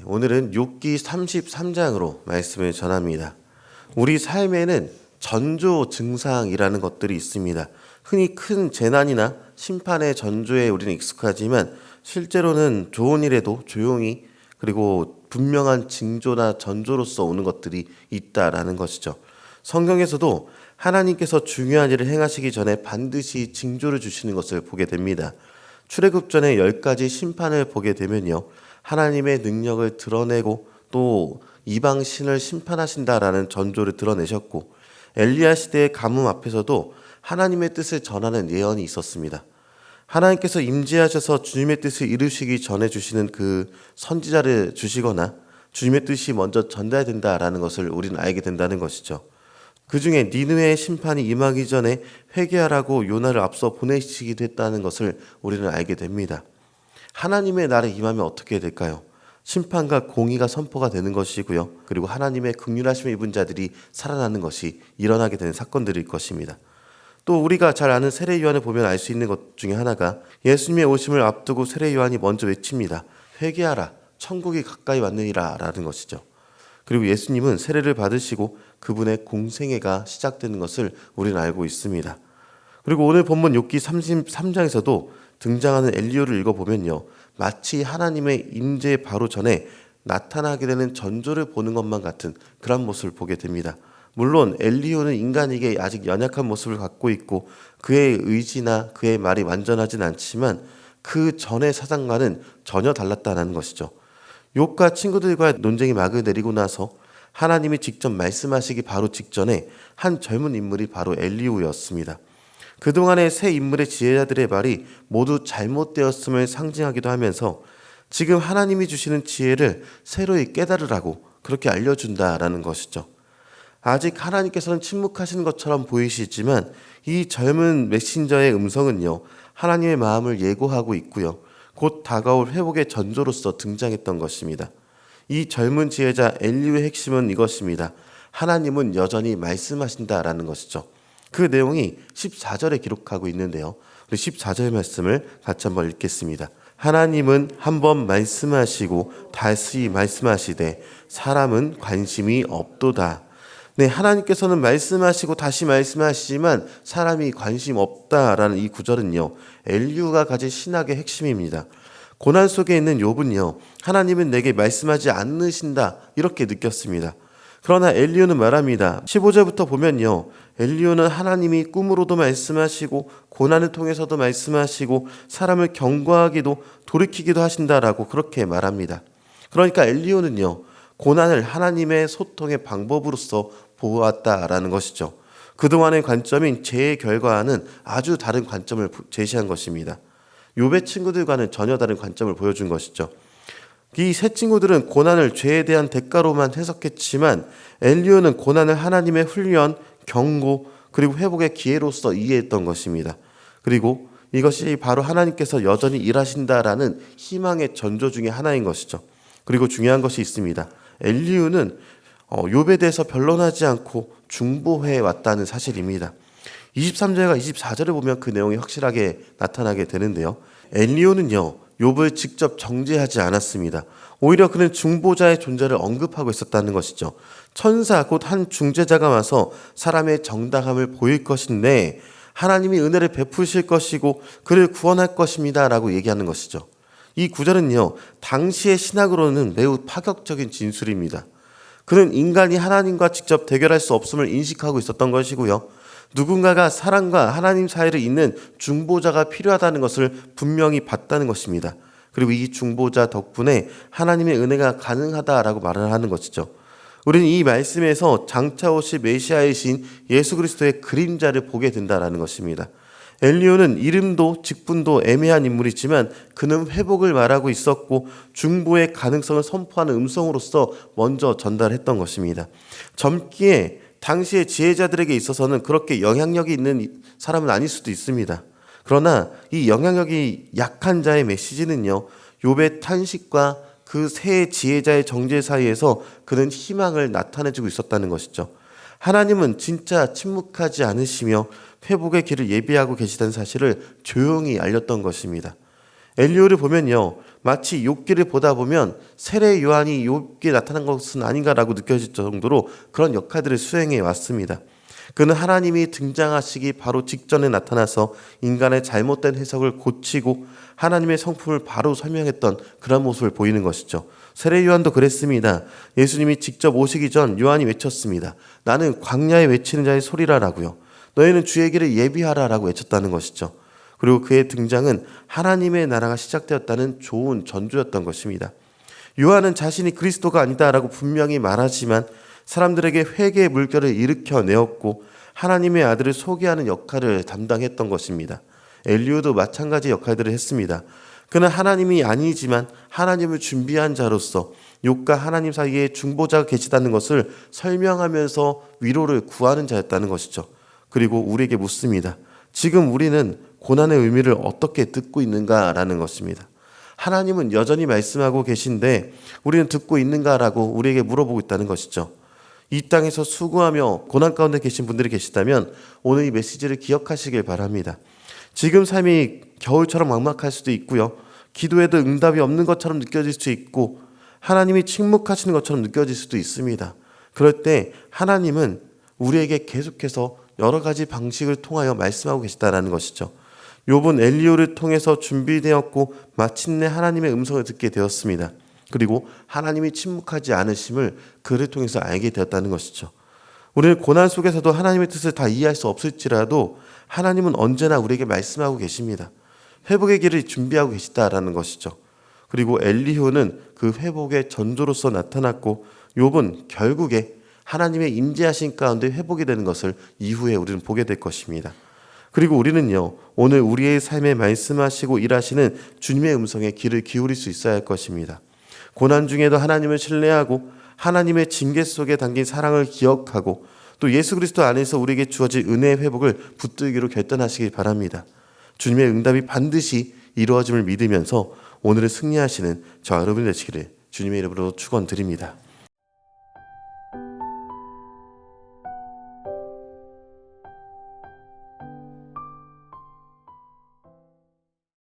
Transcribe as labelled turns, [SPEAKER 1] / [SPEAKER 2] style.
[SPEAKER 1] 오늘은 욥기 33장으로 말씀을 전합니다. 우리 삶에는 전조 증상이라는 것들이 있습니다. 흔히 큰 재난이나 심판의 전조에 우리는 익숙하지만 실제로는 좋은 일에도 조용히 그리고 분명한 징조나 전조로서 오는 것들이 있다라는 것이죠. 성경에서도 하나님께서 중요한 일을 행하시기 전에 반드시 징조를 주시는 것을 보게 됩니다. 출애굽 전에 10가지 심판을 보게 되면요, 하나님의 능력을 드러내고 또 이방 신을 심판하신다라는 전조를 드러내셨고, 엘리야 시대의 가뭄 앞에서도 하나님의 뜻을 전하는 예언이 있었습니다. 하나님께서 임재하셔서 주님의 뜻을 이루시기 전에 주시는 그 선지자를 주시거나 주님의 뜻이 먼저 전달된다라는 것을 우리는 알게 된다는 것이죠. 그 중에 니느웨의 심판이 임하기 전에 회개하라고 요나를 앞서 보내시기도 했다는 것을 우리는 알게 됩니다. 하나님의 날에 임하면 어떻게 될까요? 심판과 공의가 선포가 되는 것이고요. 그리고 하나님의 긍휼하심을 입은 자들이 살아나는 것이 일어나게 되는 사건들일 것입니다. 또 우리가 잘 아는 세례 요한을 보면 알 수 있는 것 중에 하나가 예수님의 오심을 앞두고 세례 요한이 먼저 외칩니다. 회개하라, 천국이 가까이 왔느니라 라는 것이죠. 그리고 예수님은 세례를 받으시고 그분의 공생애가 시작되는 것을 우리는 알고 있습니다. 그리고 오늘 본문 욥기 33장에서도 등장하는 엘리야를 읽어보면요, 마치 하나님의 임재 바로 전에 나타나게 되는 전조를 보는 것만 같은 그런 모습을 보게 됩니다. 물론 엘리야는 인간에게 아직 연약한 모습을 갖고 있고 그의 의지나 그의 말이 완전하진 않지만 그 전의 사상과는 전혀 달랐다는 것이죠. 욥과 친구들과 논쟁이 막을 내리고 나서 하나님이 직접 말씀하시기 바로 직전에 한 젊은 인물이 바로 엘리후였습니다. 그동안의 새 인물의 지혜자들의 말이 모두 잘못되었음을 상징하기도 하면서 지금 하나님이 주시는 지혜를 새로이 깨달으라고 그렇게 알려준다라는 것이죠. 아직 하나님께서는 침묵하시는 것처럼 보이시지만 이 젊은 메신저의 음성은요, 하나님의 마음을 예고하고 있고요, 곧 다가올 회복의 전조로서 등장했던 것입니다. 이 젊은 지혜자 엘리후의 핵심은 이것입니다. 하나님은 여전히 말씀하신다라는 것이죠. 그 내용이 14절에 기록하고 있는데요, 우리 14절 말씀을 같이 한번 읽겠습니다. 하나님은 한번 말씀하시고 다시 말씀하시되 사람은 관심이 없도다. 네, 하나님께서는 말씀하시고 다시 말씀하시지만 사람이 관심 없다라는 이 구절은요, 엘리후가 가진 신학의 핵심입니다. 고난 속에 있는 욥은요, 하나님은 내게 말씀하지 않으신다 이렇게 느꼈습니다. 그러나 엘리후는 말합니다. 15절부터 보면요, 엘리후는 하나님이 꿈으로도 말씀하시고 고난을 통해서도 말씀하시고 사람을 경고하기도 돌이키기도 하신다라고 그렇게 말합니다. 그러니까 엘리후는요, 고난을 하나님의 소통의 방법으로서 보았다라는 것이죠. 그동안의 관점인 죄의 결과와는 아주 다른 관점을 제시한 것입니다. 욥의 친구들과는 전혀 다른 관점을 보여준 것이죠. 이 세 친구들은 고난을 죄에 대한 대가로만 해석했지만 엘리후는 고난을 하나님의 훈련, 경고, 그리고 회복의 기회로서 이해했던 것입니다. 그리고 이것이 바로 하나님께서 여전히 일하신다라는 희망의 전조 중에 하나인 것이죠. 그리고 중요한 것이 있습니다. 엘리후는 욥에 대해서 변론하지 않고 중보해 왔다는 사실입니다. 23절과 24절을 보면 그 내용이 확실하게 나타나게 되는데요, 엘리후는요, 욥을 직접 정죄하지 않았습니다. 오히려 그는 중보자의 존재를 언급하고 있었다는 것이죠. 천사 곧 한 중재자가 와서 사람의 정당함을 보일 것인데 하나님이 은혜를 베푸실 것이고 그를 구원할 것입니다 라고 얘기하는 것이죠. 이 구절은요, 당시의 신학으로는 매우 파격적인 진술입니다. 그는 인간이 하나님과 직접 대결할 수 없음을 인식하고 있었던 것이고요, 누군가가 사람과 하나님 사이를 잇는 중보자가 필요하다는 것을 분명히 봤다는 것입니다. 그리고 이 중보자 덕분에 하나님의 은혜가 가능하다라고 말을 하는 것이죠. 우리는 이 말씀에서 장차 오실 메시아이신 예수 그리스도의 그림자를 보게 된다는 것입니다. 엘리후는 이름도 직분도 애매한 인물이지만 그는 회복을 말하고 있었고 중보의 가능성을 선포하는 음성으로서 먼저 전달했던 것입니다. 젊기에 당시의 지혜자들에게 있어서는 그렇게 영향력이 있는 사람은 아닐 수도 있습니다. 그러나 이 영향력이 약한 자의 메시지는요, 욥의 탄식과 그 세 지혜자의 정죄 사이에서 그는 희망을 나타내주고 있었다는 것이죠. 하나님은 진짜 침묵하지 않으시며 회복의 길을 예비하고 계시다는 사실을 조용히 알렸던 것입니다. 엘리후를 보면요, 마치 욥기를 보다 보면 세례 요한이 욥기에 나타난 것은 아닌가라고 느껴질 정도로 그런 역할들을 수행해 왔습니다. 그는 하나님이 등장하시기 바로 직전에 나타나서 인간의 잘못된 해석을 고치고 하나님의 성품을 바로 설명했던 그런 모습을 보이는 것이죠. 세례 요한도 그랬습니다. 예수님이 직접 오시기 전 요한이 외쳤습니다. 나는 광야에 외치는 자의 소리라라고요. 너희는 주의 길을 예비하라라고 외쳤다는 것이죠. 그리고 그의 등장은 하나님의 나라가 시작되었다는 좋은 전조였던 것입니다. 요한은 자신이 그리스도가 아니다라고 분명히 말하지만 사람들에게 회개의 물결을 일으켜내었고 하나님의 아들을 소개하는 역할을 담당했던 것입니다. 엘리후도 마찬가지 역할들을 했습니다. 그는 하나님이 아니지만 하나님을 준비한 자로서 욥과 하나님 사이에 중보자가 계시다는 것을 설명하면서 위로를 구하는 자였다는 것이죠. 그리고 우리에게 묻습니다. 지금 우리는 고난의 의미를 어떻게 듣고 있는가라는 것입니다. 하나님은 여전히 말씀하고 계신데 우리는 듣고 있는가라고 우리에게 물어보고 있다는 것이죠. 이 땅에서 수고하며 고난 가운데 계신 분들이 계시다면 오늘 이 메시지를 기억하시길 바랍니다. 지금 삶이 겨울처럼 막막할 수도 있고요. 기도해도 응답이 없는 것처럼 느껴질 수 있고 하나님이 침묵하시는 것처럼 느껴질 수도 있습니다. 그럴 때 하나님은 우리에게 계속해서 여러 가지 방식을 통하여 말씀하고 계시다라는 것이죠. 욥은 엘리후를 통해서 준비되었고 마침내 하나님의 음성을 듣게 되었습니다. 그리고 하나님이 침묵하지 않으심을 그를 통해서 알게 되었다는 것이죠. 우리는 고난 속에서도 하나님의 뜻을 다 이해할 수 없을지라도 하나님은 언제나 우리에게 말씀하고 계십니다. 회복의 길을 준비하고 계시다라는 것이죠. 그리고 엘리후는 그 회복의 전조로서 나타났고 욥은 결국에 하나님의 임재하신 가운데 회복이 되는 것을 이후에 우리는 보게 될 것입니다. 그리고 우리는요, 오늘 우리의 삶에 말씀하시고 일하시는 주님의 음성에 귀를 기울일 수 있어야 할 것입니다. 고난 중에도 하나님을 신뢰하고 하나님의 징계 속에 담긴 사랑을 기억하고 또 예수 그리스도 안에서 우리에게 주어질 은혜의 회복을 붙들기로 결단하시길 바랍니다. 주님의 응답이 반드시 이루어짐을 믿으면서 오늘을 승리하시는 저와 여러분이 되시기를 주님의 이름으로 축원드립니다.